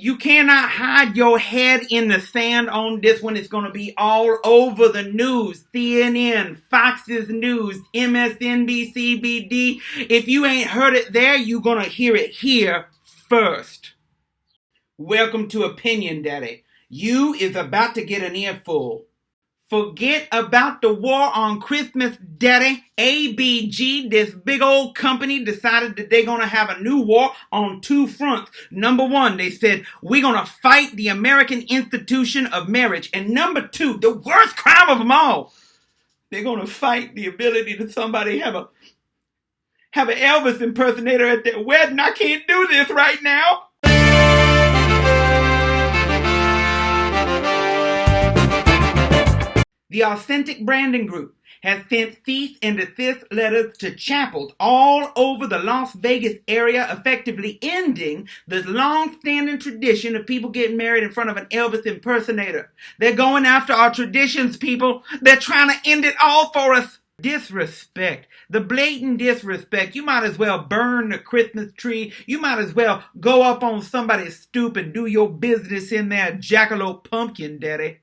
You cannot hide your head in the sand on this one. It's going to be all over the news. CNN, Fox's News, MSNBC, BD. If you ain't heard it there, you're going to hear it here first. Welcome to Opinion Daddy. You is about to get an earful. Forget about the war on Christmas, Daddy. ABG, this big old company, decided that they're going to have a new war on two fronts. Number one, they said, we're going to fight the American institution of marriage. And number two, the worst crime of them all, they're going to fight the ability to somebody have an Elvis impersonator at their wedding. I can't do this right now. The Authentic Branding Group has sent cease and desist letters to chapels all over the Las Vegas area, effectively ending the long-standing tradition of people getting married in front of an Elvis impersonator. They're going after our traditions, people. They're trying to end it all for us. Disrespect. The blatant disrespect. You might as well burn the Christmas tree. You might as well go up on somebody's stoop and do your business in there, jackalope pumpkin, Daddy.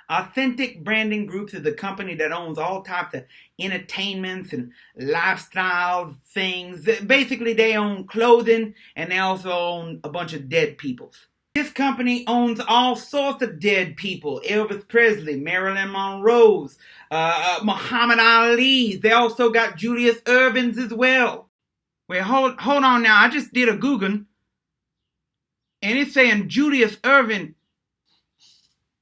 Authentic Branding Groups is a company that owns all types of entertainments and lifestyle things. Basically, they own clothing and they also own a bunch of dead peoples. This company owns all sorts of dead people. Elvis Presley, Marilyn Monroe's, Muhammad Ali's. They also got Julius Erving's as well. Wait, hold on now. I just did a Googling and it's saying Julius Erving.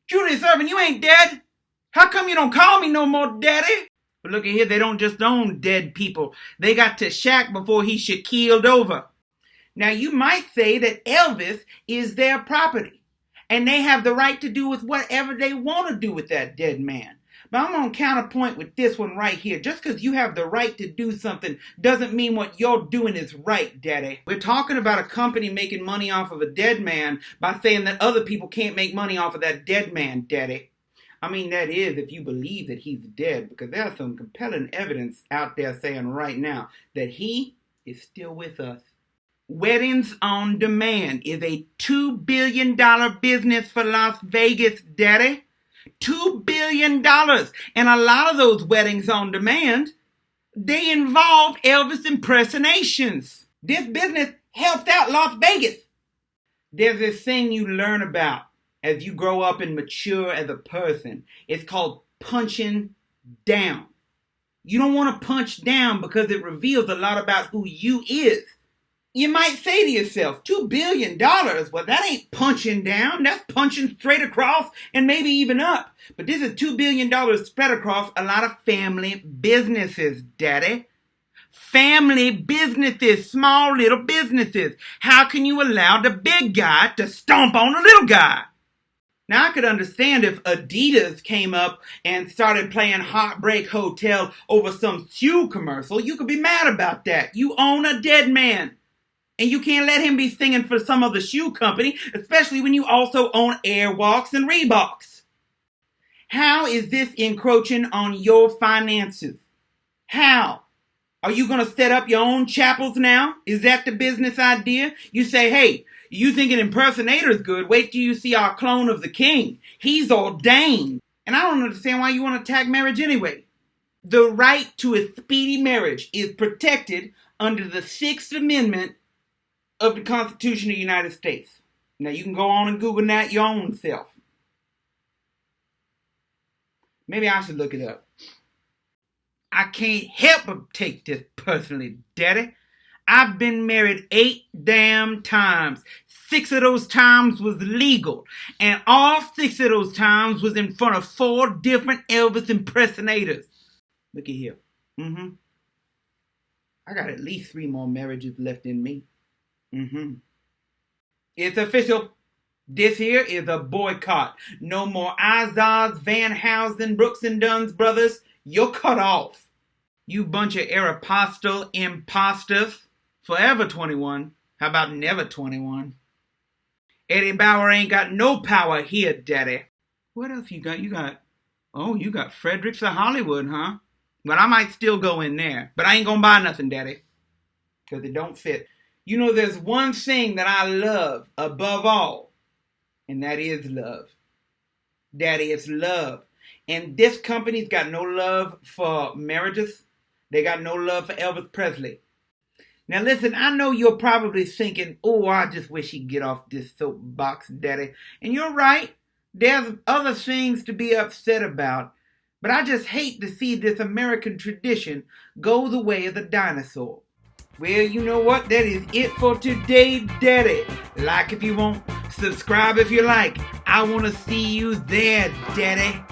Julius Erving, you ain't dead. How come you don't call me no more, Daddy? But look at here, they don't just own dead people. They got to Shaq before he should keeled over. Now, you might say that Elvis is their property, and they have the right to do with whatever they want to do with that dead man. But I'm going to counterpoint with this one right here. Just because you have the right to do something doesn't mean what you're doing is right, Daddy. We're talking about a company making money off of a dead man by saying that other people can't make money off of that dead man, Daddy. I mean, that is if you believe that he's dead, because there's some compelling evidence out there saying right now that he is still with us. Weddings on Demand is a $2 billion business for Las Vegas, Daddy. $2 billion. And a lot of those weddings on demand, they involve Elvis impersonations. This business helps out Las Vegas. There's this thing you learn about as you grow up and mature as a person. It's called punching down. You don't want to punch down because it reveals a lot about who you is. You might say to yourself, $2 billion? Well, that ain't punching down. That's punching straight across and maybe even up. But this is $2 billion spread across a lot of family businesses, Daddy. Family businesses, small little businesses. How can you allow the big guy to stomp on the little guy? Now, I could understand if Adidas came up and started playing Heartbreak Hotel over some shoe commercial. You could be mad about that. You own a dead man. And you can't let him be singing for some other shoe company, especially when you also own Airwalks and Reeboks. How is this encroaching on your finances? How? Are you going to set up your own chapels now? Is that the business idea? You say, hey, you think an impersonator is good? Wait till you see our clone of the king. He's ordained. And I don't understand why you want to attack marriage anyway. The right to a speedy marriage is protected under the 6th Amendment of the Constitution of the United States. Now, you can go on and Google that your own self. Maybe I should look it up. I can't help but take this personally, Daddy. I've been married 8 damn times. 6 of those times was legal. And all 6 of those times was in front of 4 different Elvis impersonators. Look at here. I got at least 3 more marriages left in me. It's official. This here is a boycott. No more Izod's, Van Housen, Brooks and Dunn's brothers. You're cut off. You bunch of Aeropostale imposters. Forever 21. How about never 21? Eddie Bauer ain't got no power here, Daddy. What else you got? You got Fredericks of Hollywood, huh? But I might still go in there. But I ain't gonna buy nothing, Daddy. Because it don't fit. You know, there's one thing that I love above all, and that is love. Daddy, it's love. And this company's got no love for marriages. They got no love for Elvis Presley. Now listen, I know you're probably thinking, oh, I just wish he'd get off this soapbox, Daddy. And you're right. There's other things to be upset about. But I just hate to see this American tradition go the way of the dinosaur. Well, you know what? That is it for today, Daddy. Like if you want, subscribe if you like. I want to see you there, Daddy.